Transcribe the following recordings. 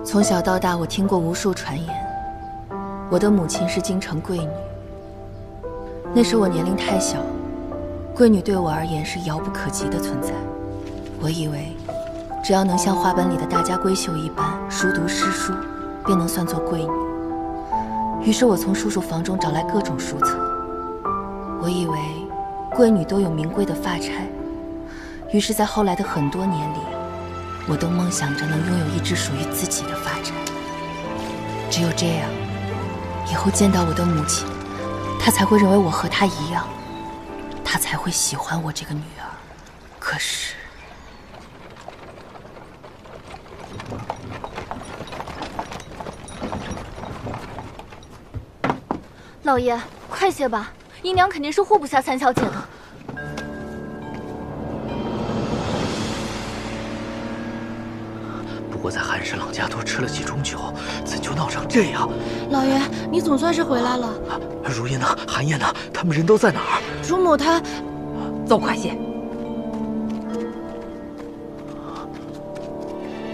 从小到大，我听过无数传言，我的母亲是京城贵女。那时我年龄太小，贵女对我而言是遥不可及的存在。我以为，只要能像画本里的大家闺秀一般熟读诗书，便能算作贵女。于是我从叔叔房中找来各种书册。我以为，贵女都有名贵的发钗。于是，在后来的很多年里，我都梦想着能拥有一只属于自己的发钗。只有这样，以后见到我的母亲，她才会认为我和她一样，她才会喜欢我这个女儿。可是，老爷，快些吧，姨娘肯定是护不下三小姐的。不过在韩侍郎家多吃了几盅酒，怎就闹成这样？老爷，你总算是回来了。如烟呢？韩燕呢？他们人都在哪儿？主母她……走快些！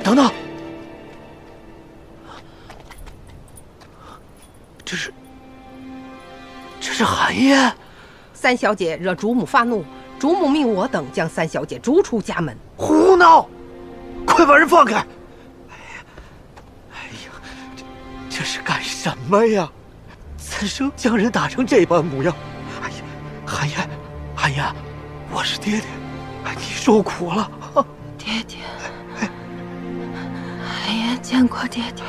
等等，这是韩燕。三小姐惹主母发怒，主母命我等将三小姐逐出家门。胡闹！快把人放开！这是干什么呀？此生将人打成这般模样！哎呀，韩燕，我是爹爹，你受苦了。爹爹，韩燕见过爹爹。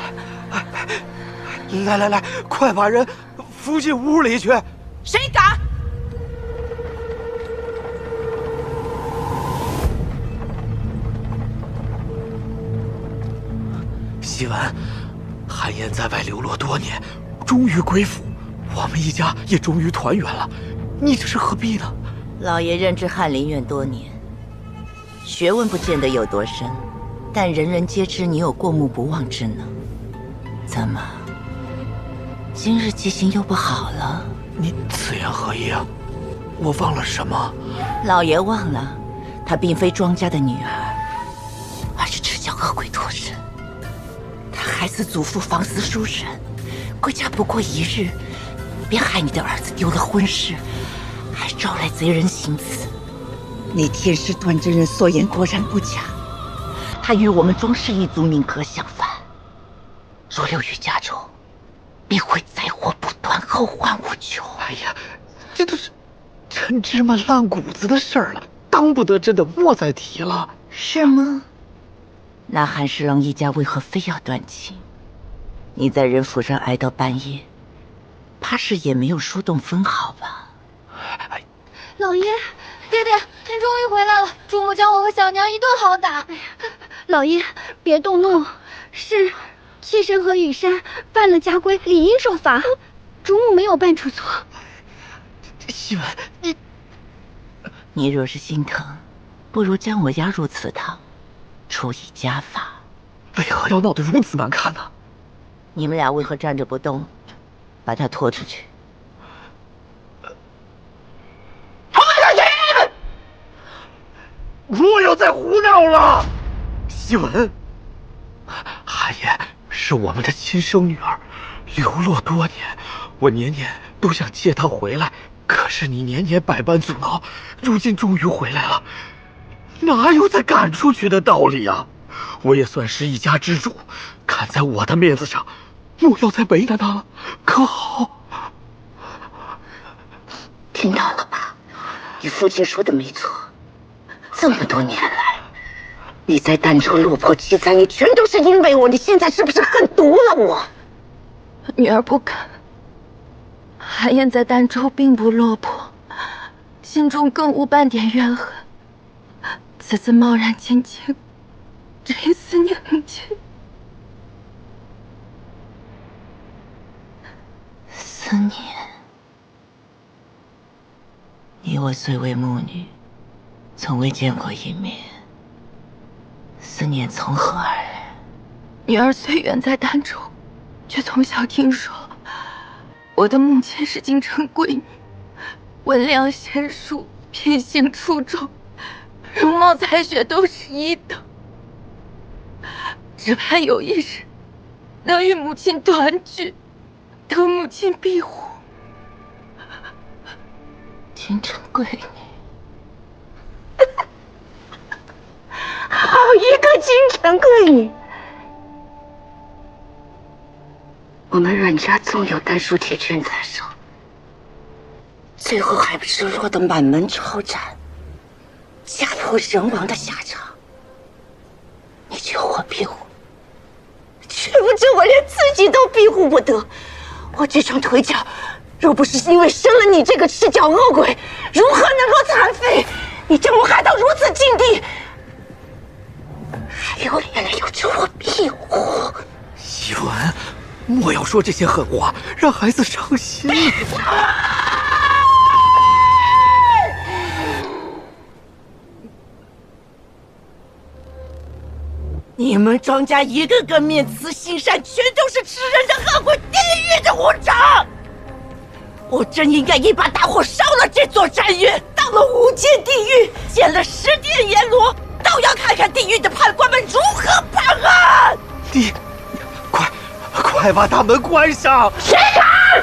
来，快把人扶进屋里去！谁敢？希文，韩燕在外流落多年，终于归府，我们一家也终于团圆了。你这是何必呢？老爷任职翰林院多年，学问不见得有多深，但人人皆知你有过目不忘之能。怎么，今日记性又不好了？你此言何意啊？我忘了什么？老爷忘了，她并非庄家的女儿，而是赤脚恶鬼脱身。她害死祖父房司书生，归家不过一日，便害你的儿子丢了婚事，还招来贼人行刺。你天师段真人所言果然不假，他与我们庄氏一族命格相反，若留于家中，必会灾祸不断，后患无穷。哎呀，这都是陈芝麻烂谷子的事儿了，当不得真的莫再提了。是吗？那韩侍郎一家为何非要断亲？你在人府上挨到半夜，怕是也没有说动分毫吧？老爷，爹爹，您终于回来了！主母将我和小娘一顿好打。老爷，别动怒，是妾身和雨山犯了家规，理应受罚。主母没有办出错。希文，你若是心疼，不如将我押入祠堂，处以家法。为何要闹得如此难看呢？你们俩为何站着不动？把他拖出去！莫要再胡闹了！希文，韩燕是我们的亲生女儿，流落多年，我年年都想接她回来，可是你年年百般阻挠，如今终于回来了，哪有再赶出去的道理啊？我也算是一家之主，看在我的面子上，莫要再为难她了，可好？听到了吧？你父亲说的没错。这么多年来，你在儋州落魄凄惨，你全都是因为我。你现在是不是恨毒了我？女儿不敢。韩燕在儋州并不落魄，心中更无半点怨恨。此次贸然进京，只因思念母亲。思念。你我虽为母女，从未见过一面，思念从何而来？女儿虽远在儋州，却从小听说我的母亲是京城贵女，文良贤淑，品行出众，容貌才学都是一等。只盼有一日能与母亲团聚，得母亲庇护。京城闺女，好一个京城闺女！我们阮家纵有丹书铁券在手，最后还不是落得满门抄斩、家破人亡的下场？你求我庇护，却不知我连自己都庇护不得。我这双腿脚，若不是因为生了你这个赤脚恶鬼，如何能够残废？你将我害到如此境地，还有脸来要求我庇护？希文，莫要说这些狠话，让孩子伤心。你们庄家一个个面慈心善，全都是吃人的恶鬼，地狱的无常！我真应该一把大火烧了这座山岳，到了无间地狱，见了10殿阎罗，都要看看地狱的判官们如何判案！你，快把大门关上！谁敢！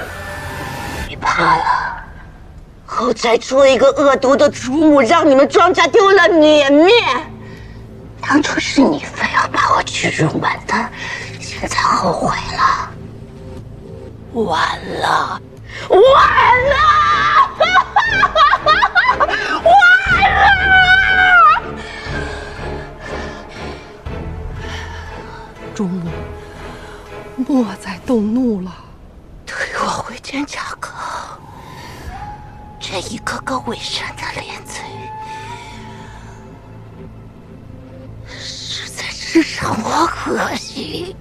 你怕了？后宅出了一个恶毒的主母，让你们庄家丢了脸面。当初是你非要把我娶入门的，现在后悔了。晚了，晚了，晚了！主母，莫再动怒了。推我回天查口，这一个个伪善的连罪，实在是让我恶心。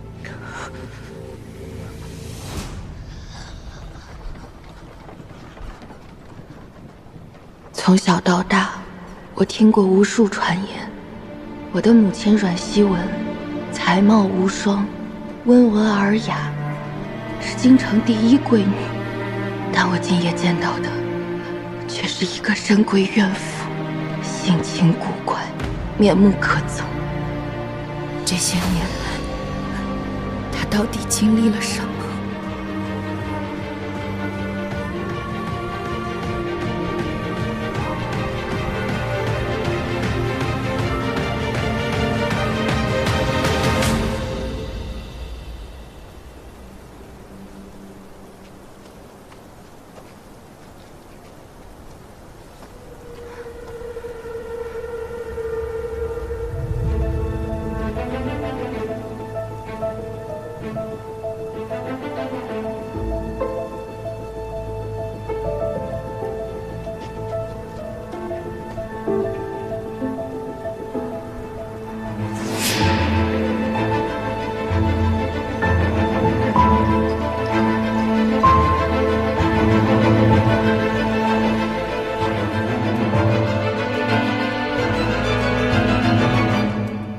从小到大，我听过无数传言，我的母亲阮希文，才貌无双，温文尔雅，是京城第一贵女。但我今夜见到的，却是一个深闺怨妇，性情古怪，面目可憎。这些年来，她到底经历了什么？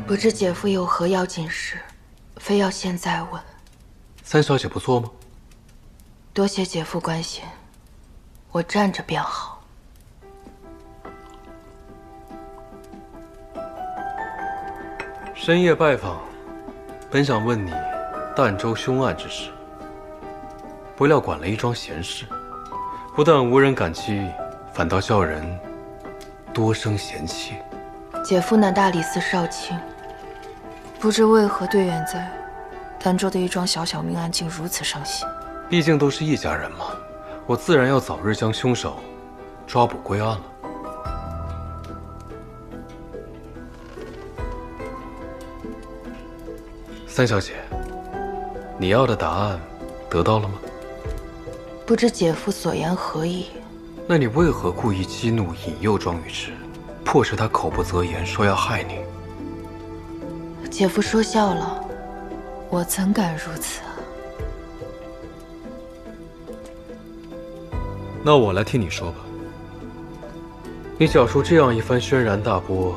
不知姐夫有何要紧事，非要现在问。三小姐不错吗？多谢姐夫关心，我站着便好。深夜拜访，本想问你儋州凶案之事，不料管了一桩闲事，不但无人感激，反倒叫人多生嫌弃。姐夫乃大理寺少卿，不知为何对远在儋州的一桩小小命案竟如此上心。毕竟都是一家人嘛，我自然要早日将凶手抓捕归案了。三小姐，你要的答案得到了吗？不知姐夫所言何意？那你为何故意激怒引诱庄雨之，迫使他口不择言，说要害你？姐夫说笑了，我怎敢如此啊？那我来替你说吧。你讲述这样一番轩然大波，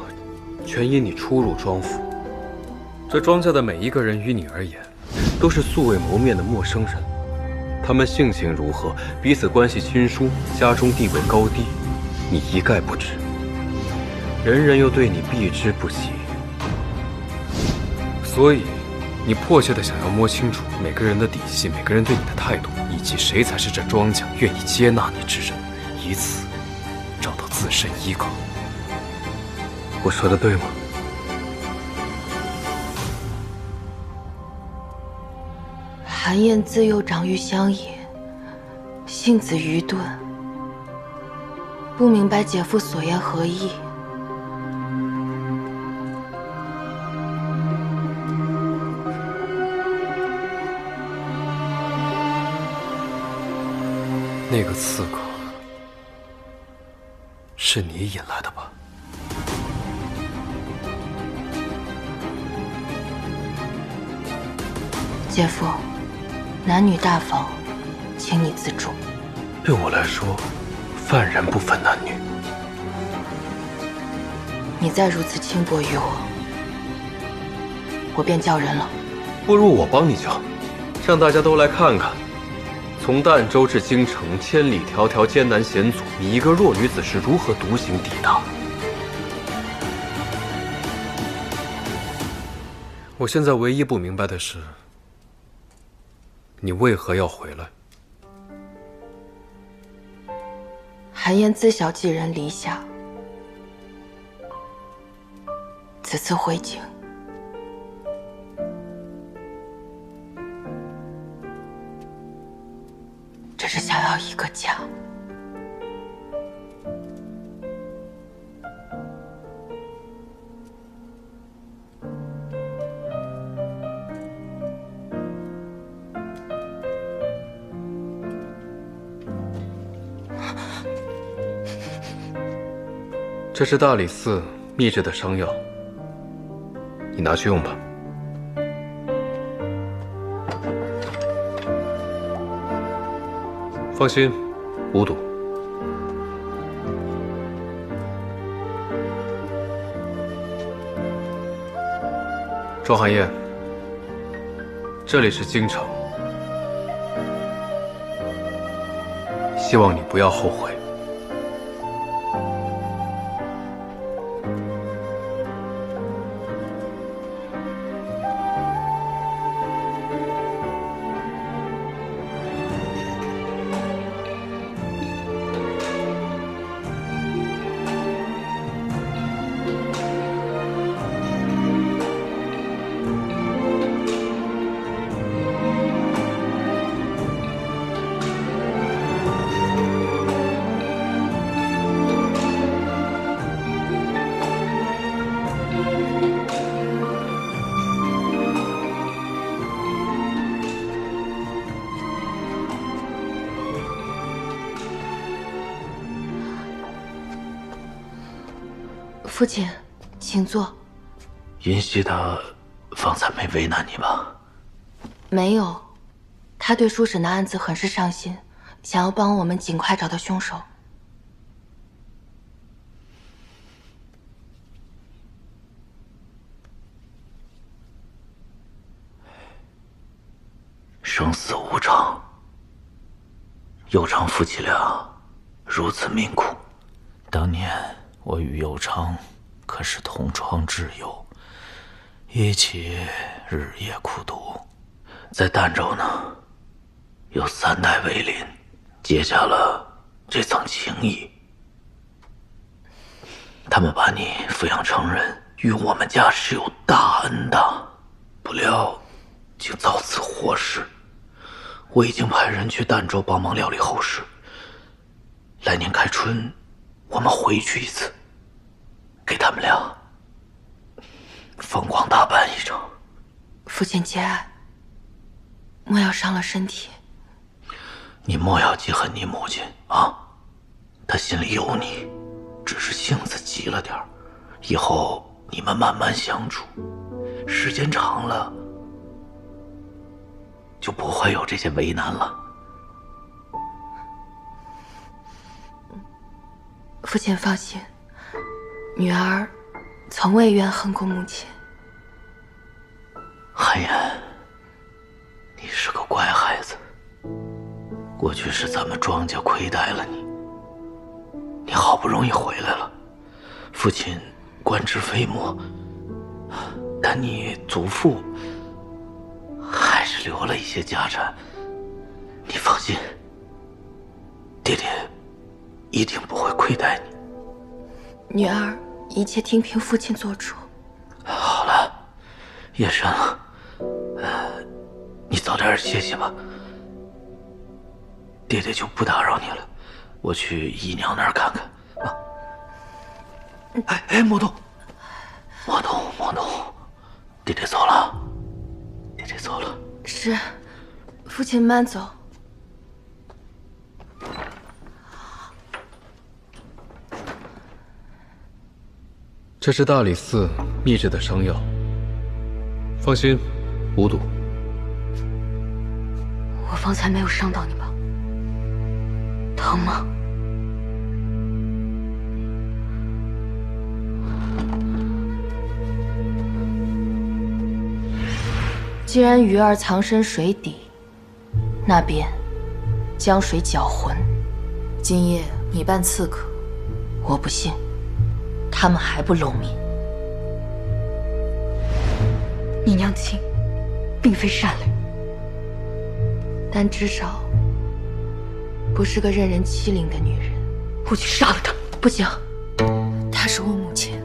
全因你初入庄府。这庄家的每一个人于你而言，都是素未谋面的陌生人。他们性情如何，彼此关系亲疏，家中地位高低，你一概不知。人人又对你避之不及，所以你迫切的想要摸清楚每个人的底细，每个人对你的态度，以及谁才是这庄家愿意接纳你之人，以此找到自身依靠。我说的对吗？韩燕自幼长于乡野，性子愚钝，不明白姐夫所言何意。那个刺客是你引来的吧？姐夫，男女大防，请你自重。对我来说，犯人不分男女。你再如此轻薄于我，我便叫人了。不如我帮你叫，让大家都来看看。从儋州至京城，千里迢迢，艰难险阻，你一个弱女子是如何独行抵达？我现在唯一不明白的是，你为何要回来？韩燕自小寄人篱下，此次回京，只是想要一个家。这是大理寺秘制的伤药，你拿去用吧。放心，无毒。庄寒燕，这里是京城，希望你不要后悔。父亲，请坐。银溪他方才没为难你吧？没有，他对书审的案子很是上心，想要帮我们尽快找到凶手。生死无常，有常夫妻俩如此命苦。当年我与有常可是同窗挚友，一起日夜苦读。在儋州呢，有3代为邻，结下了这层情谊。他们把你抚养成人，与我们家是有大恩的，不料竟遭此祸事。我已经派人去儋州帮忙料理后事。来年开春，我们回去一次，给他们俩风光大办一场。父亲节哀，莫要伤了身体。你莫要记恨你母亲啊，她心里有你，只是性子急了点儿。以后你们慢慢相处，时间长了就不会有这些为难了。父亲放心，女儿从未怨恨过母亲。寒言，你是个乖孩子。过去是咱们庄家亏待了你，你好不容易回来了，父亲官职非墨，但你祖父留了一些家产，你放心，爹爹一定不会亏待你。女儿一切听凭父亲做主。好了，夜深了，你早点歇歇吧。爹爹就不打扰你了，我去姨娘那儿看看啊。莫动，爹爹走了，爹爹走了。是，父亲慢走。这是大理寺秘制的伤药，放心，无毒。我方才没有伤到你吧？疼吗？既然鱼儿藏身水底，那便将水搅浑。今夜你扮刺客，我不信他们还不露面。你娘亲并非善良，但至少不是个任人欺凌的女人。我去杀了她！不行，她是我母亲。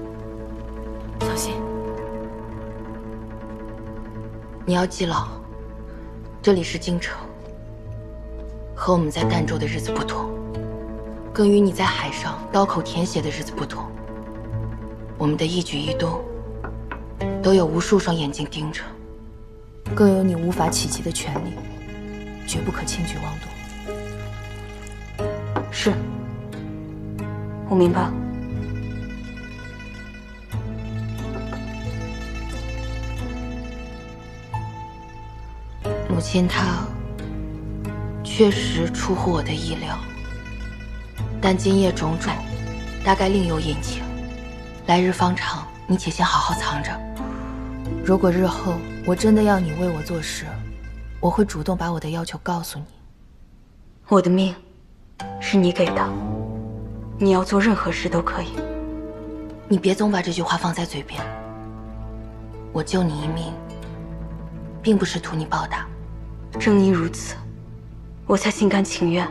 小心。你要记牢，这里是京城，和我们在儋州的日子不同，更与你在海上刀口舔血的日子不同。我们的一举一动都有无数双眼睛盯着，更有你无法企及的权利，绝不可轻举妄动。是，我明白了。母亲她确实出乎我的意料，但今夜种种，大概另有隐情。来日方长，你且先好好藏着。如果日后我真的要你为我做事，我会主动把我的要求告诉你。我的命是你给的，你要做任何事都可以。你别总把这句话放在嘴边。我救你一命，并不是图你报答。正因如此，我才心甘情愿。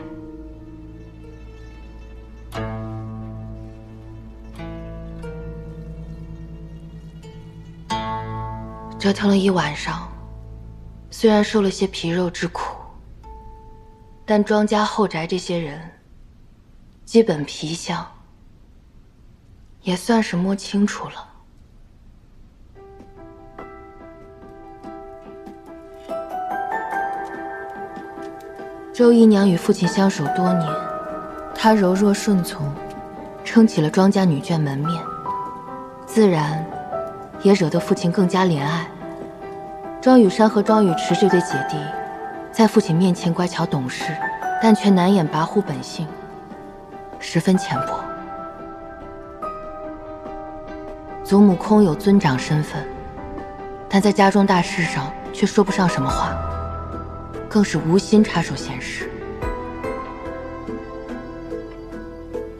折腾了一晚上，虽然受了些皮肉之苦，但庄家后宅这些人基本皮相也算是摸清楚了。周姨娘与父亲相守多年，她柔弱顺从，撑起了庄家女眷门面，自然也惹得父亲更加怜爱。庄雨山和庄雨池这对姐弟，在父亲面前乖巧懂事，但却难掩跋扈本性，十分浅薄。祖母空有尊长身份，但在家中大事上却说不上什么话，更是无心插手闲事。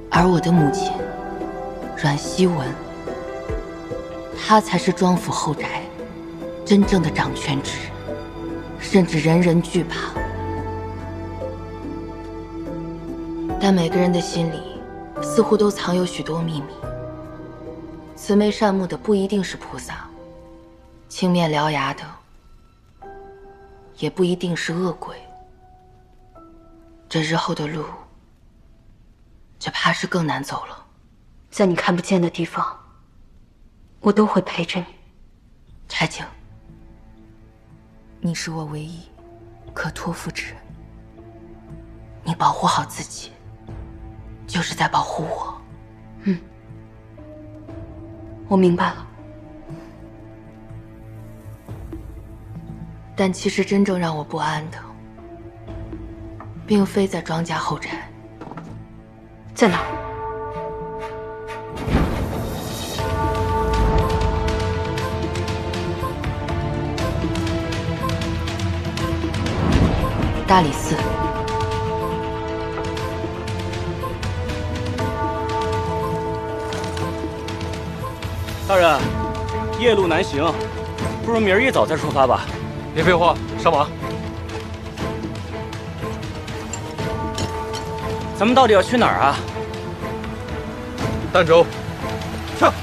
而我的母亲阮希文，她才是庄府后宅真正的掌权之人，甚至人人惧怕。但每个人的心里似乎都藏有许多秘密。慈眉善目的不一定是菩萨，青面獠牙的也不一定是恶鬼。这日后的路，只怕是更难走了。在你看不见的地方，我都会陪着你。柴静，你是我唯一可托付之人，你保护好自己，就是在保护我。我明白了。但其实真正让我不安的，并非在庄家后宅。在哪儿？大理寺。大人，夜路难行，不如明儿一早再出发吧。别废话，上。上马。咱们到底要去哪儿啊？儋州，上。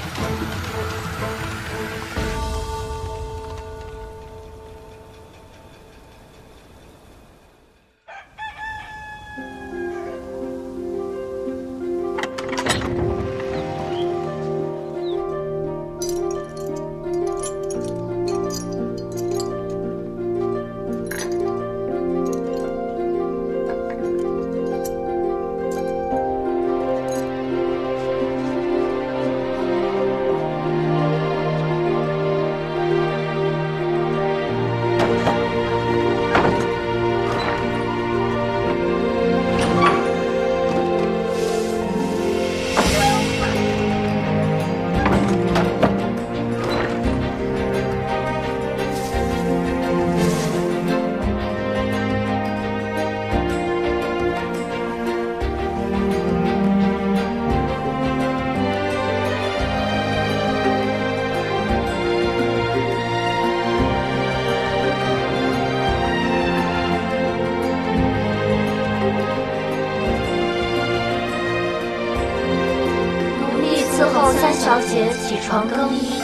伺候三小姐起床更衣。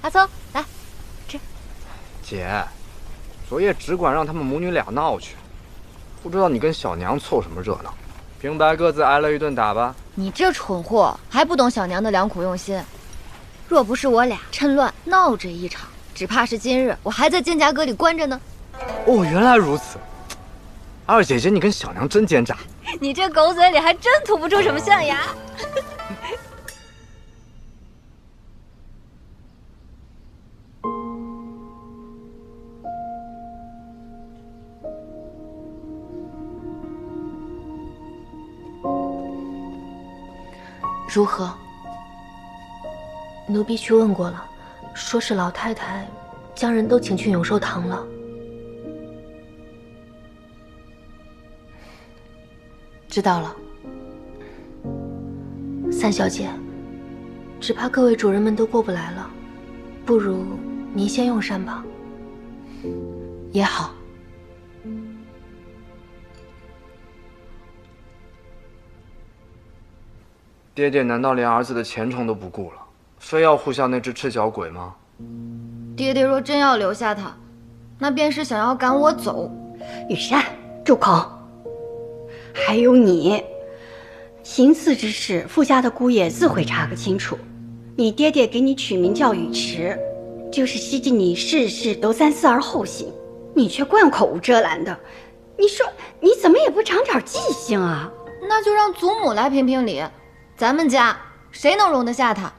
阿松，来吃。姐，昨夜只管让他们母女俩闹去，不知道你跟小娘凑什么热闹，平白各自挨了一顿打吧？你这蠢货还不懂小娘的良苦用心。若不是我俩趁乱闹这一场，只怕是今日我还在肩胛阁里关着呢。哦，原来如此。二姐姐，你跟小娘真奸诈。你这狗嘴里还真吐不出什么象牙。如何？奴婢去问过了，说是老太太将人都请去永寿堂了。知道了。三小姐，只怕各位主人们都过不来了，不如您先用膳吧。也好。爹爹难道连儿子的前程都不顾了，非要护下那只赤脚鬼吗？爹爹若真要留下他，那便是想要赶我走。雨山，住口！还有你，行刺之事，傅家的姑爷自会查个清楚。你爹爹给你取名叫雨池，就是希冀你事事都三思而后行，你却惯口无遮拦的。你说你怎么也不长点记性啊？那就让祖母来评评理。咱们家谁能容得下他？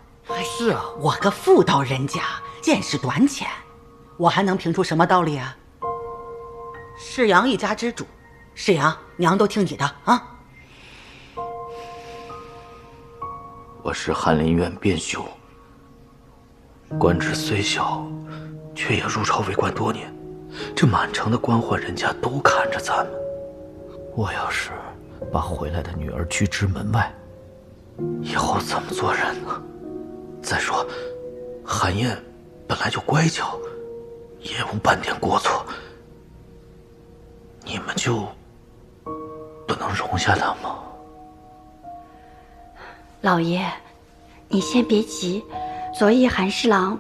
是啊，我个妇道人家，见识短浅，我还能评出什么道理啊？世阳一家之主，世阳娘都听你的啊！我是翰林院辩修，官职虽小，却也入朝为官多年，这满城的官宦人家都看着咱们。我要是把回来的女儿拒之门外，以后怎么做人呢？再说，韩燕本来就乖巧，也无半点过错，你们就不能容下她吗？老爷，你先别急，昨夜韩侍郎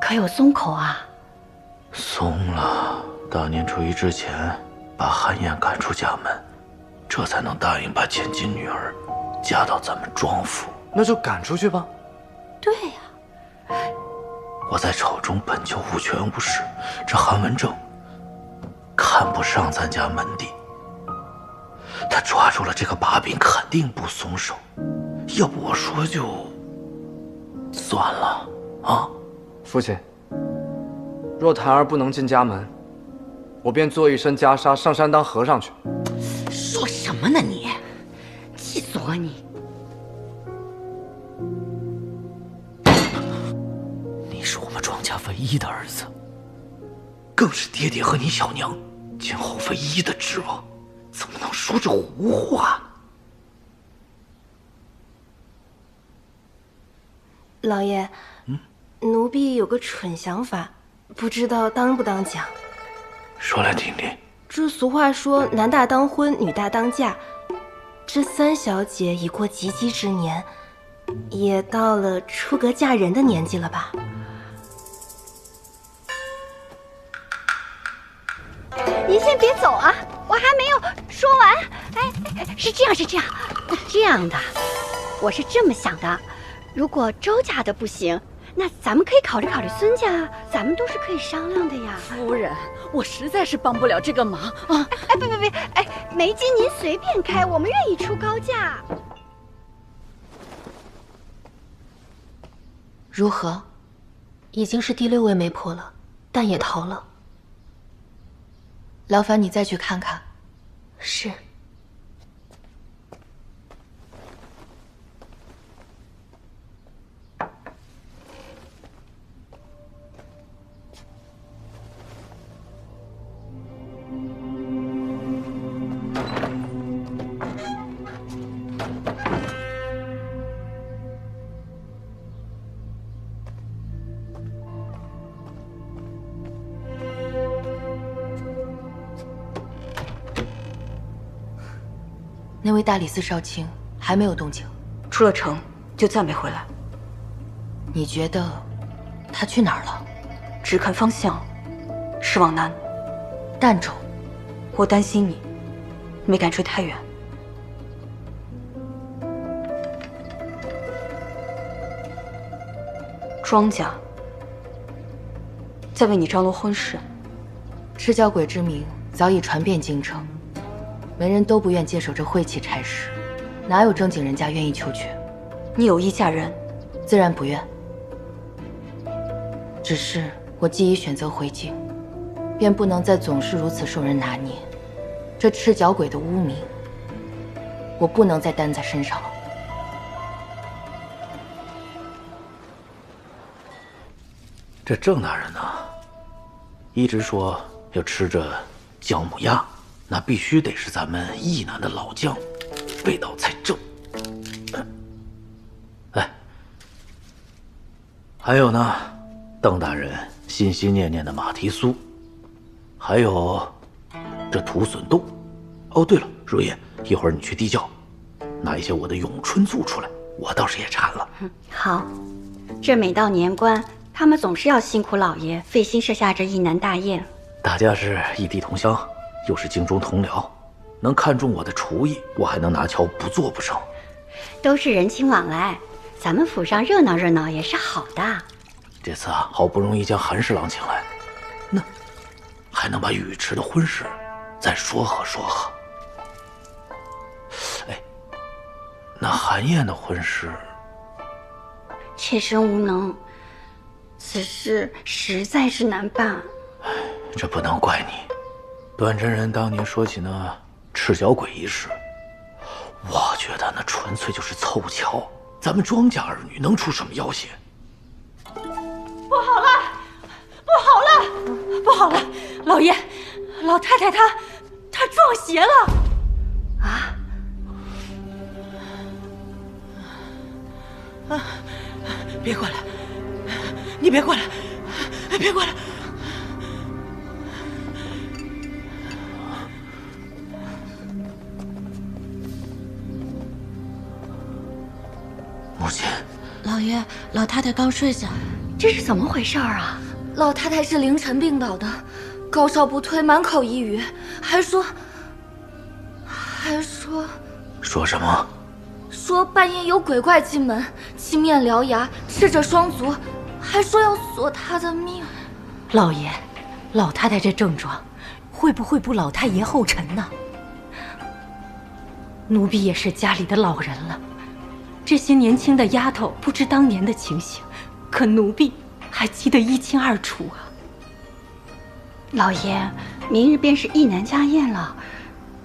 可有松口啊？松了，大年初一之前把韩燕赶出家门，这才能答应把千金女儿嫁到咱们庄府。那就赶出去吧。对呀，我在朝中本就无权无势，这韩文正看不上咱家门第，他抓住了这个把柄，肯定不松手。要不我说就算了啊。父亲，若檀儿不能进家门，我便做一身袈裟上山当和尚去。说什么呢你？气死我你！你是我们庄家唯一的儿子，更是爹爹和你小娘今后唯一的指望，怎么能说这胡话？老爷，奴婢有个蠢想法，不知道当不当讲。说来听听。这俗话说男大当婚，女大当嫁，这三小姐已过及笄之年，也到了出阁嫁人的年纪了吧？您先别走啊，我还没有说完。哎，是这样的，我是这么想的，如果周家的不行，那咱们可以考虑考虑孙家，咱们都是可以商量的呀。夫人，我实在是帮不了这个忙啊！别，哎，眉金您随便开，我们愿意出高价。如何？已经是第6位媒婆了，但也逃了。劳烦你再去看看。是。那位大理寺少卿还没有动静，出了城就再没回来。你觉得他去哪儿了？只看方向，是往南。儋州。我担心你，没敢追太远。庄家在为你张罗婚事，赤脚鬼之名早已传遍京城。门人都不愿接手这晦气差事，哪有正经人家愿意求娶？你有意嫁人，自然不愿。只是我既已选择回京，便不能再总是如此受人拿捏。这赤脚鬼的污名，我不能再担在身上了。这郑大人呢，一直说要吃这姜母鸭。那必须得是咱们义南的老酱，味道才正。哎，还有呢，邓大人心心念念的马蹄酥，还有这土笋冻。哦，对了，如爷，一会儿你去地窖拿一些我的咏春素出来，我倒是也馋了。好，这每到年关，他们总是要辛苦老爷费心设下这义南大宴。大家是异地同乡。又是京中同僚，能看中我的厨艺，我还能拿翘不做不成？都是人情往来，咱们府上热闹热闹也是好的。这次啊，好不容易将韩侍郎请来，那还能把尉迟的婚事再说和说和。哎，那韩燕的婚事，妾身无能，此事实在是难办。这不能怪你。段真人当年说起那赤脚鬼一事，我觉得那纯粹就是凑巧。咱们庄家儿女能出什么要挟？不好了，不好了！老爷，老太太她撞邪了！啊！别过来！你别过来！别过来！母亲，老爷，老太太刚睡下，这是怎么回事啊？老太太是凌晨病倒的，高烧不退，满口呓语，还还说什么？说半夜有鬼怪进门，青面獠牙，赤着双足，还说要索他的命。老爷，老太太这症状，会不会步老太爷后尘呢？奴婢也是家里的老人了，这些年轻的丫头不知当年的情形，可奴婢还记得一清二楚啊。老爷，明日便是义男家宴了，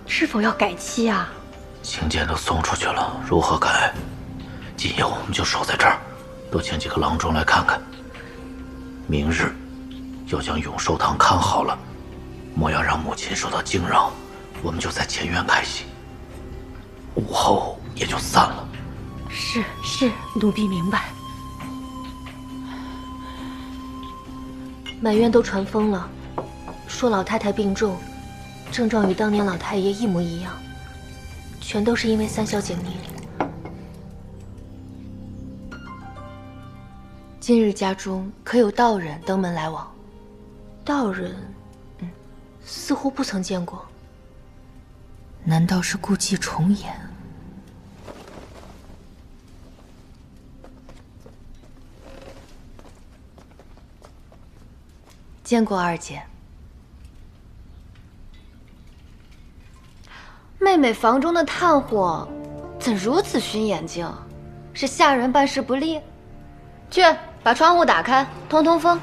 是否要改期啊？请柬都送出去了，如何改？今夜我们就守在这儿，多请几个郎中来看看。明日要将永寿堂看好了，莫要让母亲受到惊扰。我们就在前院开席，午后也就散了。是，奴婢明白。满院都传疯了，说老太太病重，症状与当年老太爷一模一样，全都是因为三小姐你。今日家中可有道人登门来往？道人，似乎不曾见过。难道是故伎重演？见过二姐。妹妹房中的炭火，怎如此熏眼睛？是下人办事不力？去把窗户打开，通通风，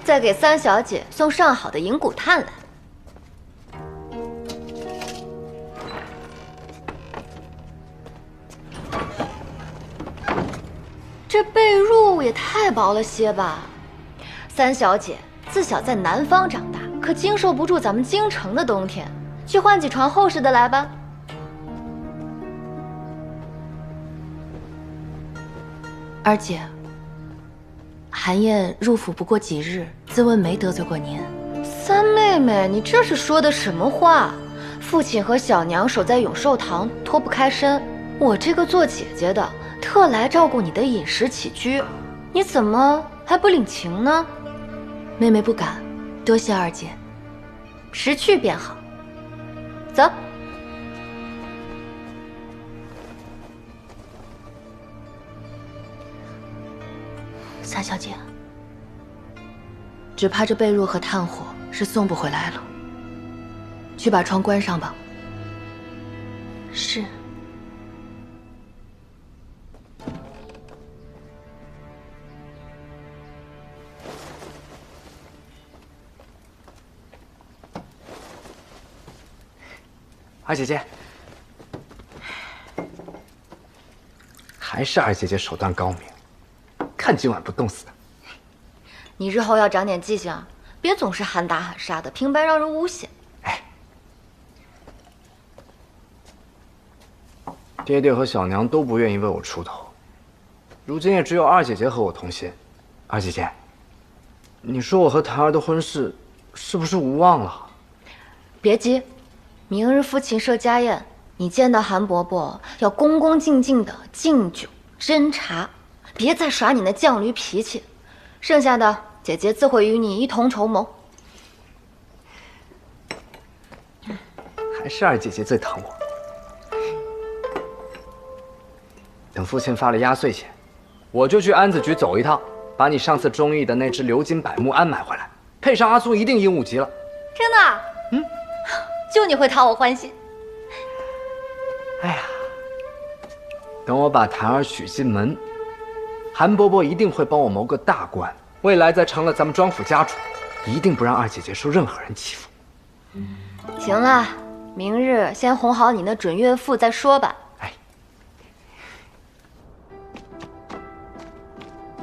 再给三小姐送上好的银骨炭来。这被褥也太薄了些吧？三小姐自小在南方长大，可经受不住咱们京城的冬天，去换几床厚实的来吧。二姐，韩燕入府不过几日，自问没得罪过您。三妹妹，你这是说的什么话？父亲和小娘守在永寿堂，脱不开身，我这个做姐姐的特来照顾你的饮食起居，你怎么还不领情呢？妹妹不敢，多谢二姐。识趣便好。走。三小姐，只怕这被褥和炭火是送不回来了。去把窗关上吧。是。二姐姐，还是二姐姐手段高明，看今晚不冻死她。你日后要长点记性，别总是喊打喊杀的，平白让人诬陷。爹爹和小娘都不愿意为我出头，如今也只有二姐姐和我同心。二姐姐，你说我和檀儿的婚事是不是无望了？别急，明日父亲设家宴，你见到韩伯伯要恭恭敬敬的敬酒斟茶，别再耍你那犟驴脾气。剩下的姐姐自会与你一同筹谋。还是二姐姐最疼我。等父亲发了压岁钱，我就去安子局走一趟，把你上次中意的那只鎏金百木鞍买回来，配上阿苏一定鹦鹉极了。真的？就你会讨我欢心。哎呀，等我把檀儿娶进门，韩伯伯一定会帮我谋个大官，未来再成了咱们庄府家主，一定不让二姐姐受任何人欺负。行了，明日先哄好你那准岳父再说吧。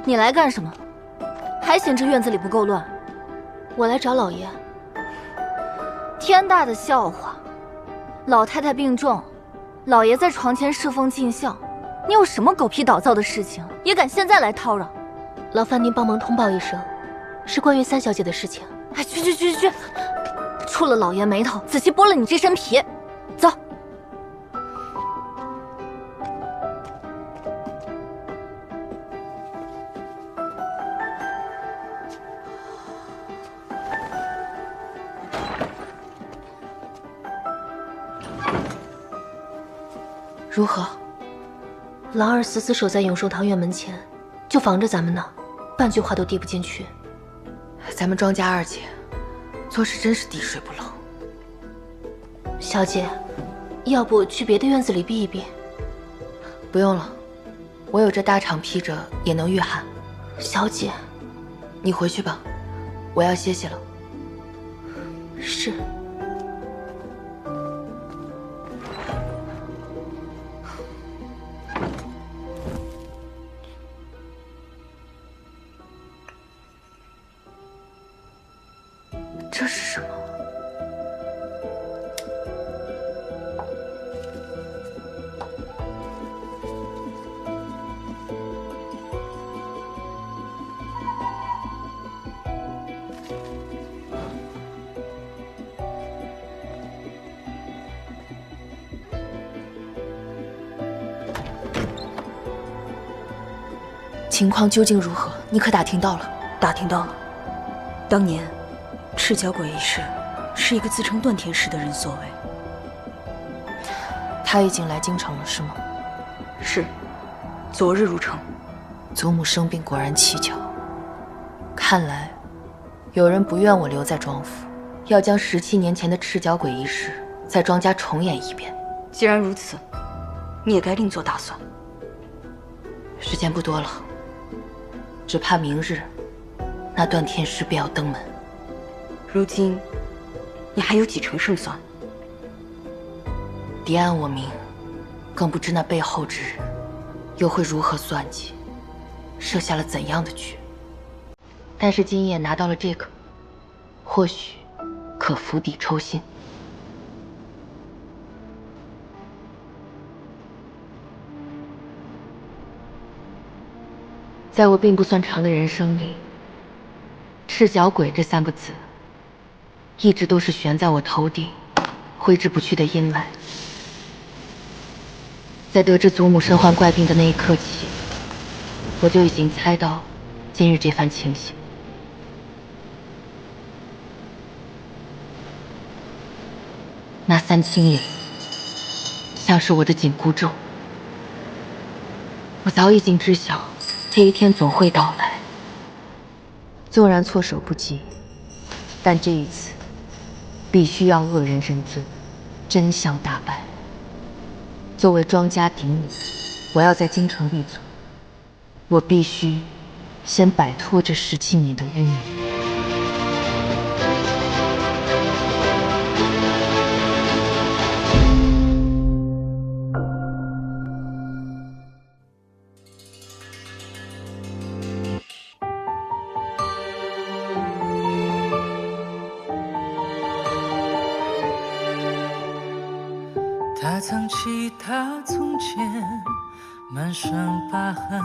你来干什么？还嫌这院子里不够乱？我来找老爷。天大的笑话！老太太病重，老爷在床前侍奉尽孝，你有什么狗屁倒灶的事情，也敢现在来叨扰？劳烦您帮忙通报一声，是关于三小姐的事情。哎，去！触了老爷眉头，仔细剥了你这身皮。走。如何？狼儿死死守在永寿堂院门前，就防着咱们呢，半句话都递不进去。咱们庄家二姐做事真是滴水不漏。小姐，要不去别的院子里避一避？不用了，我有这大氅披着也能御寒。小姐，你回去吧，我要歇息了。是。这是什么？情况究竟如何？你可打听到了？打听到了。当年赤脚鬼一事是一个自称断天使的人所为。他已经来京城了，是吗？是，昨日入城。祖母生病果然蹊跷，看来有人不愿我留在庄府，要将17年前的赤脚鬼一事在庄家重演一遍。既然如此，你也该另做打算。时间不多了，只怕明日那断天师便要登门。如今你还有几成胜算？敌暗我明，更不知那背后之人又会如何算计，设下了怎样的局。但是今夜拿到了这个，或许可釜底抽薪。在我并不算长的人生里，赤脚鬼这3个字一直都是悬在我头顶挥之不去的阴霾。在得知祖母身患怪病的那一刻起，我就已经猜到今日这番情形。那3清灵像是我的紧箍咒，我早已经知晓这一天总会到来。纵然措手不及，但这一次必须要恶人认罪，真相大白。作为庄家嫡女，我要在京城立足，我必须先摆脱这17年的阴影。他藏起他从前满身疤痕，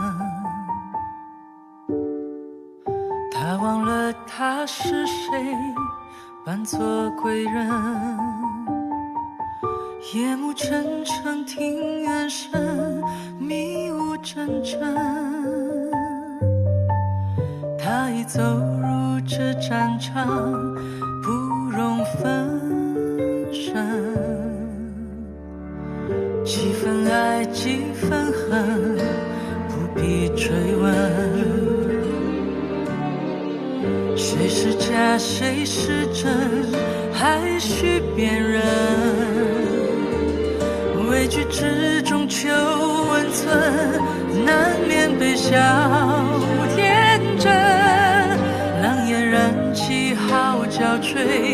他忘了他是谁，扮作贵人，夜幕沉沉听远声，迷雾阵阵，他已走入这战场，不容分身，几分爱几分恨，不必追问，谁是假谁是真，还需辨认，畏惧之中求温存，难免被笑天真，狼烟燃起号角吹，